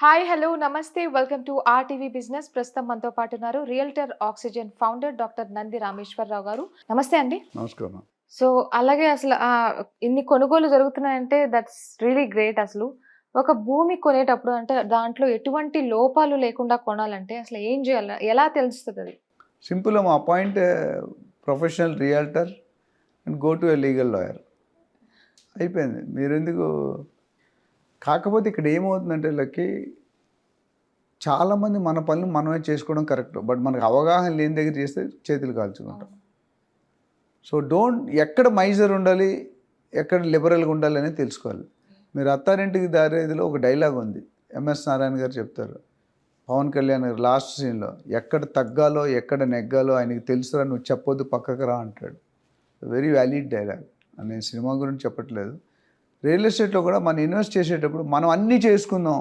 Hi hello నమస్తే welcome to RTV business. ప్రస్తుతం మనతో పాటు ఉన్నారు realtor oxygen founder doctor Nandi Rameshwar Rao గారు. నమస్తే అండి. నమస్కారం. సో అలాగే అసలు ఇన్ని కొనుగోలు జరుగుతున్నాయంటే దట్స్ రియలీ గ్రేట్. అసలు ఒక భూమి కొనేటప్పుడు అంటే దాంట్లో ఎటువంటి లోపాలు లేకుండా కొనాలంటే అసలు ఏం చేయాలి, ఎలా తెలుస్తుంది అది? Simple, appoint professional realtor and go to a legal lawyer. అయిపోయింది. మీరు ఎందుకు? కాకపోతే ఇక్కడ ఏమవుతుందంటే లక్కి, చాలామంది మన పనులు మనమే చేసుకోవడం కరెక్ట్, బట్ మనకు అవగాహన లేని దగ్గర చేస్తే చేతులు కాల్చుకుంటాం. సో ఎక్కడ మైజర్ ఉండాలి, ఎక్కడ లిబరల్గా ఉండాలి అనేది తెలుసుకోవాలి. మీరు అత్తారింటికి దారేదిలో ఒక డైలాగ్ ఉంది, ఎంఎస్ నారాయణ గారు చెప్తారు, పవన్ కళ్యాణ్ గారు లాస్ట్ సీన్లో, ఎక్కడ తగ్గాలో ఎక్కడ నెగ్గాలో ఆయనకి తెలుసురా, నువ్వు చెప్పొద్దు పక్కకు రా అంటాడు. Very valid dialogue. నేను సినిమా గురించి చెప్పట్లేదు. రియల్ ఎస్టేట్లో కూడా మనం ఇన్వెస్ట్ చేసేటప్పుడు మనం అన్నీ చేసుకుందాం,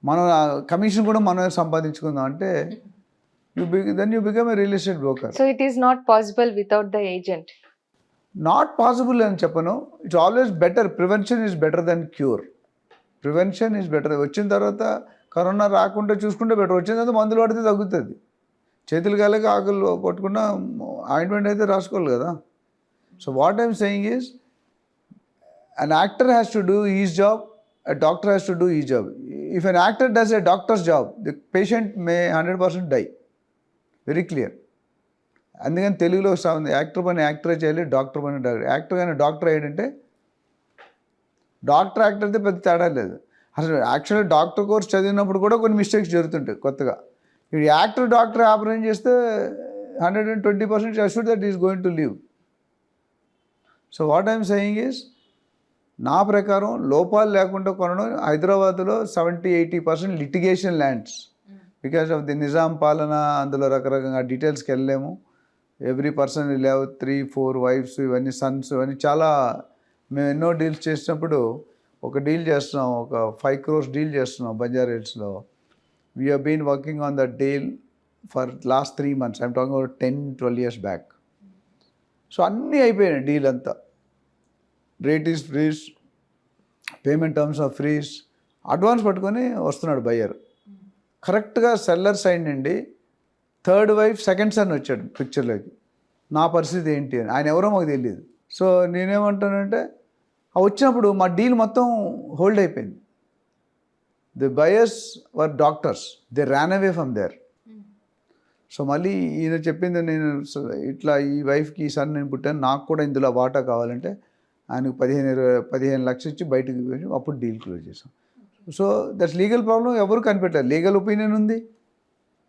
మనం కమిషన్ కూడా మనమే సంపాదించుకుందాం అంటే then you become a real estate broker. So it is not possible without the agent. Not possible అని చెప్పను. It's always better. Prevention is better than cure. Prevention is better. వచ్చిన తర్వాత కరోనా రాకుండా చూసుకుంటే బెటర్. వచ్చిన తర్వాత మందులు వాడితే తగ్గుతుంది. చేతులు కాలేక ఆకులు పట్టుకున్న ఆయింట్మెంట్ అయితే రాసుకోవాలి కదా. So what I'm saying is, an actor has to do his job, a doctor has to do his job. If an actor does a doctor's job, the patient may 100% die. Very clear. అందుకని తెలుగులో ఉంది, actor పని యాక్టరే చేయాలి, doctor పని doctor. Actor కానీ doctor అయ్యాడంటే, doctor actor అయితే పెద్ద తేడా లేదు. అసలు యాక్చువల్గా డాక్టర్ కోర్స్ చదివినప్పుడు కూడా కొన్ని మిస్టేక్స్ జరుగుతుంటాయి కొత్తగా. ఇప్పుడు యాక్టర్ డాక్టర్ ఆపరేషన్ చేస్తే 120% assure that is going to live. So what I'm saying is, నా ప్రకారం లోపాలు లేకుండా కొనడం. హైదరాబాద్లో 70-80% litigation lands because of the Nizam పాలన. అందులో రకరకంగా డీటెయిల్స్కి వెళ్ళలేము. Every person will have 3-4 wives, ఇవన్నీ సన్స్, ఇవన్నీ చాలా. మేము ఎన్నో డీల్స్ చేసినప్పుడు, ఒక డీల్ చేస్తున్నాం, ఒక 5 crores డీల్ చేస్తున్నాం బంజారా హిల్స్లో. We have been working on that deal for last 3 months. I'm talking about 10-12 years back. So అన్నీ అయిపోయినాయి డీల్ అంతా. Rate is freeze, payment terms of freeze, advance పట్టుకొని వస్తున్నాడు బయ్యర్. కరెక్ట్గా సెల్లర్ సైడ్ నుండి థర్డ్ వైఫ్ సెకండ్ సన్ వచ్చాడు పిక్చర్లోకి. నా పరిస్థితి ఏంటి అని, ఆయన ఎవరో మాకు తెలియదు. సో నేనేమంటానంటే, వచ్చినప్పుడు మా డీల్ మొత్తం హోల్డ్ అయిపోయింది. The buyers were doctors, they ran away from there. So మళ్ళీ ఈయన చెప్పింది, నేను ఇట్లా ఈ వైఫ్కి ఈ సన్ నేను పుట్టాను, నాకు కూడా ఇందులో వాటా కావాలంటే ఆయనకు 15 లక్షలు ఇచ్చి బయటకు వెళ్ళి అప్పుడు డీల్ క్లోజ్ చేసాం. So that's legal problem. ఎవరు కనిపెట్టలేదు. లీగల్ ఒపీనియన్ ఉంది,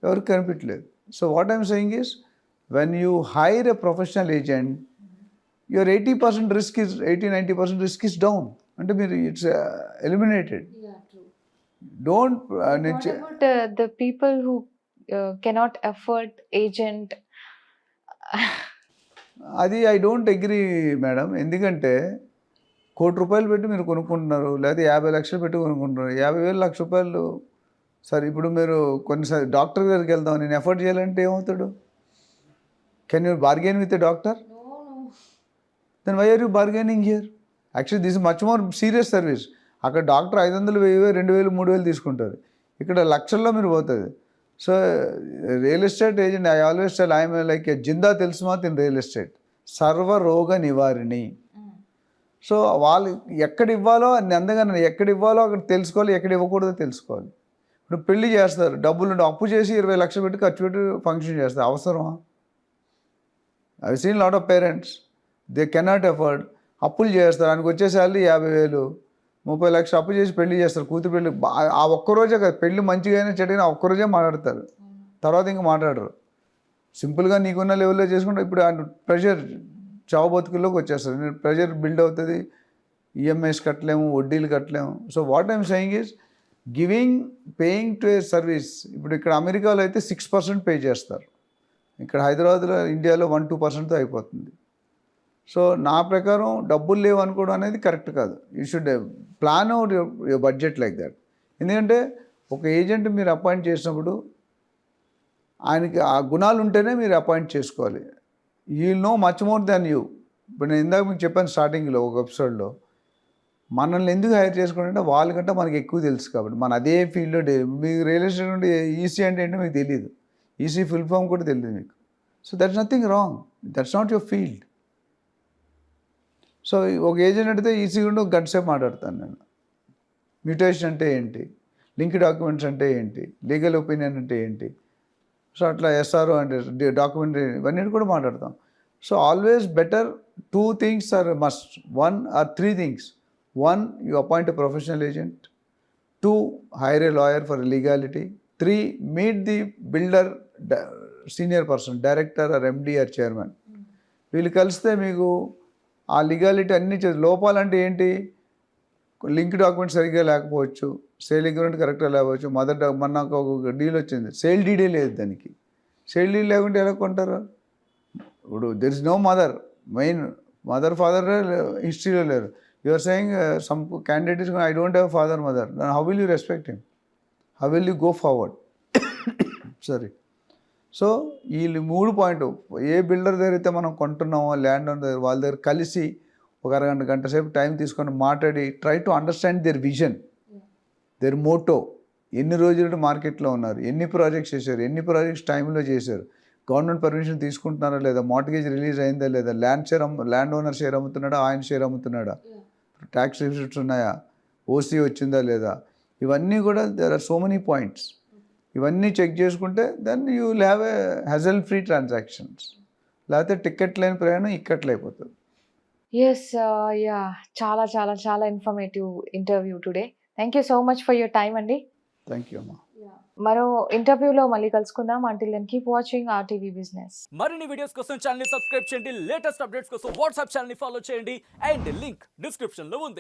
ఎవరికి కనిపెట్టలేదు. So what I'm saying is, when you hire a professional agent, your 80% risk is 80-90% risk is down. అంటే మీరు it's eliminated. Don't the people who cannot afford agent. అది I don't agree madam. ఎందుకంటే ₹1,00,00,000 పెట్టి మీరు కొనుక్కుంటున్నారు, లేదా 50 లక్షలు పెట్టి కొనుక్కుంటున్నారు. 50,000 ₹1,00,000. సరే, ఇప్పుడు మీరు కొన్నిసారి డాక్టర్ దగ్గరికి వెళ్దాం, నేను ఎఫర్ట్ చేయాలంటే ఏమవుతాడు? Can you bargain with a doctor? Then why are you bargaining here? Actually this is much more serious service. అక్కడ డాక్టర్ 500, 1000, 2000, 3000 తీసుకుంటారు. ఇక్కడ లక్షల్లో మీరు పోతుంది. So real estate agent, I always tell, I'm like a Zinda Tilismath in real estate, సర్వరోగ నివారిణి. So వాళ్ళు ఎక్కడ ఇవ్వాలో అందుకని ఎక్కడ ఇవ్వాలో అక్కడ తెలుసుకోవాలి, ఎక్కడ ఇవ్వకూడదో తెలుసుకోవాలి. ఇప్పుడు పెళ్లి చేస్తారు, డబ్బులు అప్పు చేసి 20 లక్షలు పెట్టి ఖర్చు పెట్టి ఫంక్షన్ చేస్తారు. అవసరమా? I seen lot of parents, they cannot afford. అప్పులు చేస్తారు. ఆయనకు వచ్చే శాలరీ 50,000, 30 లక్షలు అప్పు చేసి పెళ్లి చేస్తారు. కూతురు పెళ్లి ఆ ఒక్కరోజే కదా, పెళ్లి మంచిగా అయినా చెడ్డగా ఆ ఒక్కరోజే మాట్లాడతారు, తర్వాత ఇంకా మాట్లాడరు. సింపుల్గా నీకున్న లెవెల్లో చేసుకుంటే ఇప్పుడు ఆయన ప్రెషర్ చావు బతుకుల్లోకి వచ్చేస్తారు. ప్రెషర్ బిల్డ్ అవుతుంది, ఈఎంఐస్ కట్టలేము, వడ్డీలు కట్టలేము. So what I'm saying is, paying to a service. ఇప్పుడు ఇక్కడ అమెరికాలో అయితే 6% పే చేస్తారు, ఇక్కడ హైదరాబాద్లో, ఇండియాలో 1-2%తో అయిపోతుంది. సో నా ప్రకారం డబ్బులు లేవు అనుకోవడం అనేది కరెక్ట్ కాదు. You should plan out your budget like that. ఎందుకంటే ఒక ఏజెంట్ మీరు అపాయింట్ చేసినప్పుడు ఆయనకి ఆ గుణాలు ఉంటేనే మీరు అపాయింట్ చేసుకోవాలి. You will know much more than you. ఇప్పుడు నేను ఇందాక మీకు చెప్పాను స్టార్టింగ్లో ఒక ఎపిసోడ్లో, మనల్ని ఎందుకు హైర్ చేసుకుంటే వాళ్ళకంటే మనకి ఎక్కువ తెలుసు కాబట్టి మన అదే ఫీల్డ్లో మీకు రియల్ ఎస్టేట్ నుండి ఈసీ అంటే ఏంటో మీకు తెలియదు, ఈసీ ఫుల్ ఫామ్ కూడా తెలియదు మీకు. So that's nothing wrong, that's not your field. So ఒక ఏజెంట్ అడిగితే ఈసీ గురించి ఒక గంట సేపు మాట్లాడతాను నేను. మ్యూటేషన్ అంటే ఏంటి, లింక్ డాక్యుమెంట్స్ అంటే ఏంటి, లీగల్ ఒపీనియన్ అంటే ఏంటి, సో అట్లా ఎస్ఆర్ఓ అంటే డాక్యుమెంట్, ఇవన్నీ కూడా మాట్లాడతాం. So always better 2 things are must, 1 or 3 things. 1, you appoint a professional agent. 2, hire a lawyer for legality. 3, meet the builder senior person, director or MD or chairman. వీళ్ళు కలిస్తే మీకు ఆ legality అన్నీ లోపాలంటే ఏంటి, లింక్ డాక్యుమెంట్ సరిగ్గా లేకపోవచ్చు, sale agreement కరెక్ట్గా లేకపోవచ్చు, మన నాకు ఒక డీల్ వచ్చింది, సేల్ డీడే లేదు దానికి. సేల్ డీల్ లేకుంటే ఎలా కొంటారు? ఇప్పుడు there is no mother, main mother father హిస్టరీలో లేరు. You are saying some candidate is I don't have father mother, how will you respect him, how will you go forward? Sorry. So ఈ 3 point, ఏ builder దగ్గర అయితే మనం కొంటున్నామో land owner దగ్గర, వాళ్ళ దగ్గర కలిసి ఒక అరగంట గంట సేపు టైం తీసుకొని మాట్లాడి try to understand their vision, their motto, ఎన్ని రోజులు మార్కెట్లో ఉన్నారు, ఎన్ని ప్రాజెక్ట్స్ చేశారు, ఎన్ని ప్రాజెక్ట్స్ టైంలో చేశారు, గవర్నమెంట్ పర్మిషన్ తీసుకుంటున్నారా లేదా, మార్టిగేజ్ రిలీజ్ అయిందా లేదా, ల్యాండ్ ఓనర్ షేర్ అమ్ముతున్నాడా, ఆయన షేర్ అమ్ముతున్నాడా, ట్యాక్స్ రిసిప్ట్స్ ఉన్నాయా, ఓసీ వచ్చిందా లేదా, ఇవన్నీ కూడా there are so many points. ఇవన్నీ చెక్ చేసుకుంటే then you will have a hassle free transactions. లేకపోతే టికెట్ లేని ప్రయాణం ఇక్కట్లు అయిపోతుంది. ఎస్, యా, చాలా చాలా చాలా informative interview today. Thank you so much for your time అండి. థ్యాంక్ యూ అమ్మా. మరో ఇంటర్వ్యూలో మళ్ళీ కలుసుకుందాం. Until then keep watching RTV business. మరిన్ని వీడియోస్ కోసం ఛానల్ ని సబ్స్క్రైబ్ చేయండి, లేటెస్ట్ అప్డేట్స్ కోసం వాట్సాప్ ఛానల్ ని ఫాలో చేయండి, అండ్ లింక్ డిస్క్రిప్షన్ లో ఉంది.